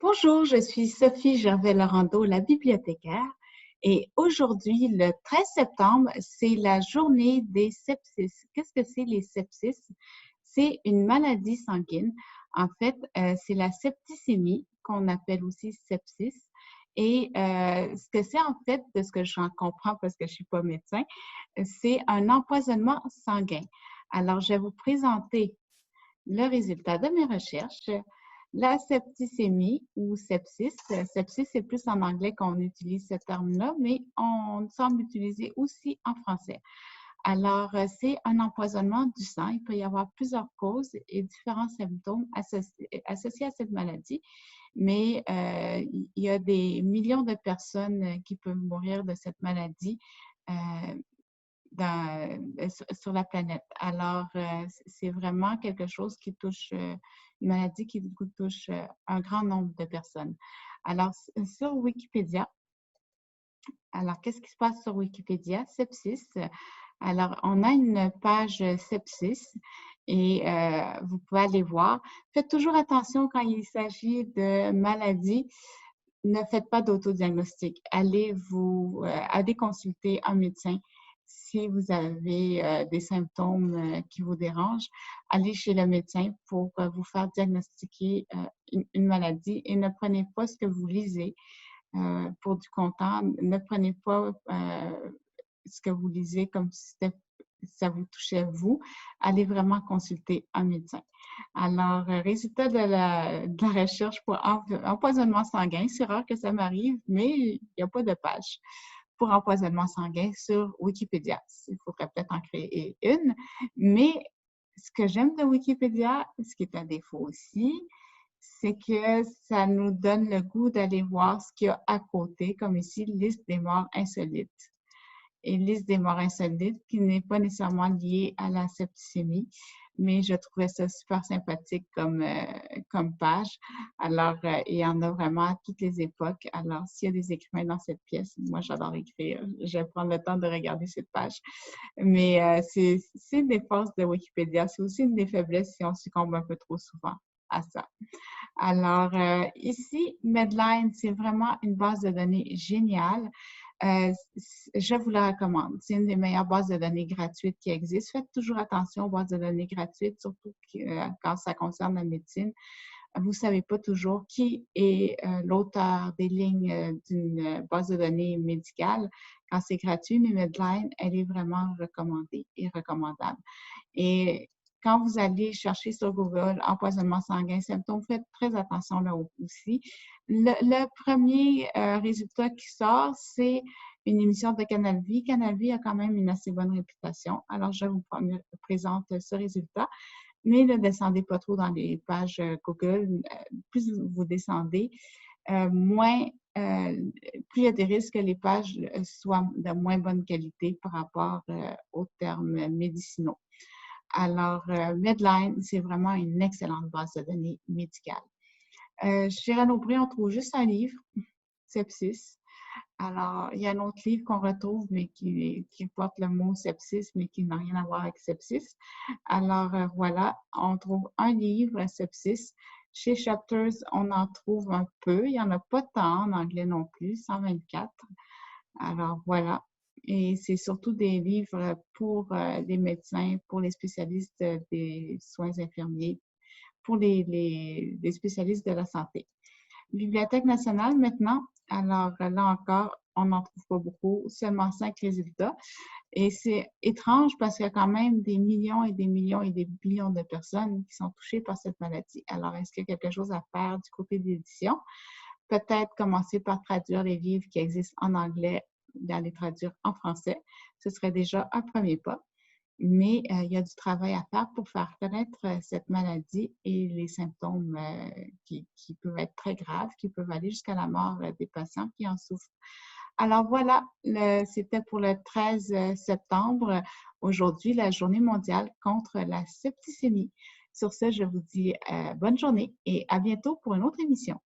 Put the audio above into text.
Bonjour, je suis Sophie Gervais-Laurando, la bibliothécaire. Et aujourd'hui, le 13 septembre, c'est la journée des sepsis. Qu'est-ce que c'est les sepsis? C'est une maladie sanguine. En fait, c'est la septicémie, qu'on appelle aussi sepsis. Et ce que c'est en fait, de ce que j'en comprends parce que je ne suis pas médecin, c'est un empoisonnement sanguin. Alors, je vais vous présenter le résultat de mes recherches. La septicémie ou sepsis, sepsis c'est plus en anglais qu'on utilise ce terme-là, mais on semble utiliser aussi en français. Alors, c'est un empoisonnement du sang. Il peut y avoir plusieurs causes et différents symptômes associés à cette maladie, mais il y a des millions de personnes qui peuvent mourir de cette maladie sur la planète. Alors, c'est vraiment quelque chose qui touche, une maladie qui touche un grand nombre de personnes. Alors, sur Wikipédia, alors qu'est-ce qui se passe sur Wikipédia? Sepsis. Alors, on a une page sepsis et vous pouvez aller voir. Faites toujours attention quand il s'agit de maladies. Ne faites pas d'autodiagnostic. Allez consulter un médecin. Si vous avez des symptômes qui vous dérangent, allez chez le médecin pour vous faire diagnostiquer une maladie et ne prenez pas ce que vous lisez pour du content. Ne prenez pas ce que vous lisez comme si ça vous touchait vous. Allez vraiment consulter un médecin. Alors, résultat de la recherche pour empoisonnement sanguin, c'est rare que ça m'arrive, mais il n'y a pas de page pour empoisonnement sanguin sur Wikipédia. Il faudrait peut-être en créer une, mais ce que j'aime de Wikipédia, ce qui est un défaut aussi, c'est que ça nous donne le goût d'aller voir ce qu'il y a à côté, comme ici, liste des morts insolites. Et liste des morts insolites qui n'est pas nécessairement liée à la septicémie, mais je trouvais ça super sympathique comme page. Alors, il y en a vraiment à toutes les époques. Alors, s'il y a des écrivains dans cette pièce, moi, j'adore écrire. Je vais prendre le temps de regarder cette page. Mais c'est une des forces de Wikipédia. C'est aussi une des faiblesses si on succombe un peu trop souvent à ça. Alors, ici, Medline, c'est vraiment une base de données géniale. Je vous la recommande. C'est une des meilleures bases de données gratuites qui existent. Faites toujours attention aux bases de données gratuites, surtout quand ça concerne la médecine. Vous ne savez pas toujours qui est l'auteur des lignes d'une base de données médicale quand c'est gratuit, mais Medline, elle est vraiment recommandée et recommandable. Et quand vous allez chercher sur Google empoisonnement sanguin, symptômes, faites très attention là aussi. Le premier résultat qui sort, c'est une émission de Canal Vie. Canal Vie a quand même une assez bonne réputation. Alors, je vous présente ce résultat. Mais ne descendez pas trop dans les pages Google. Plus vous descendez, moins, plus il y a des risques que les pages soient de moins bonne qualité par rapport aux termes médicinaux. Alors, Medline, c'est vraiment une excellente base de données médicale. Chez Renaud Bré, on trouve juste un livre, Sepsis. Alors, il y a un autre livre qu'on retrouve, mais qui porte le mot sepsis, mais qui n'a rien à voir avec sepsis. Alors, voilà, on trouve un livre, Sepsis. Chez Chapters, on en trouve un peu. Il n'y en a pas tant en anglais non plus, 124. Alors, voilà. Et c'est surtout des livres pour les médecins, pour les spécialistes des soins infirmiers, pour les spécialistes de la santé. Bibliothèque nationale maintenant, alors là encore, on n'en trouve pas beaucoup, seulement 5 résultats. Et c'est étrange parce qu'il y a quand même des millions et des millions et des billions de personnes qui sont touchées par cette maladie. Alors, est-ce qu'il y a quelque chose à faire du côté de l'édition? Peut-être commencer par traduire les livres qui existent en anglais, dans les traduire en français. Ce serait déjà un premier pas. Mais il y a du travail à faire pour faire connaître cette maladie et les symptômes qui peuvent être très graves, qui peuvent aller jusqu'à la mort des patients qui en souffrent. Alors voilà, c'était pour le 13 septembre, aujourd'hui, la journée mondiale contre la septicémie. Sur ce, je vous dis bonne journée et à bientôt pour une autre émission.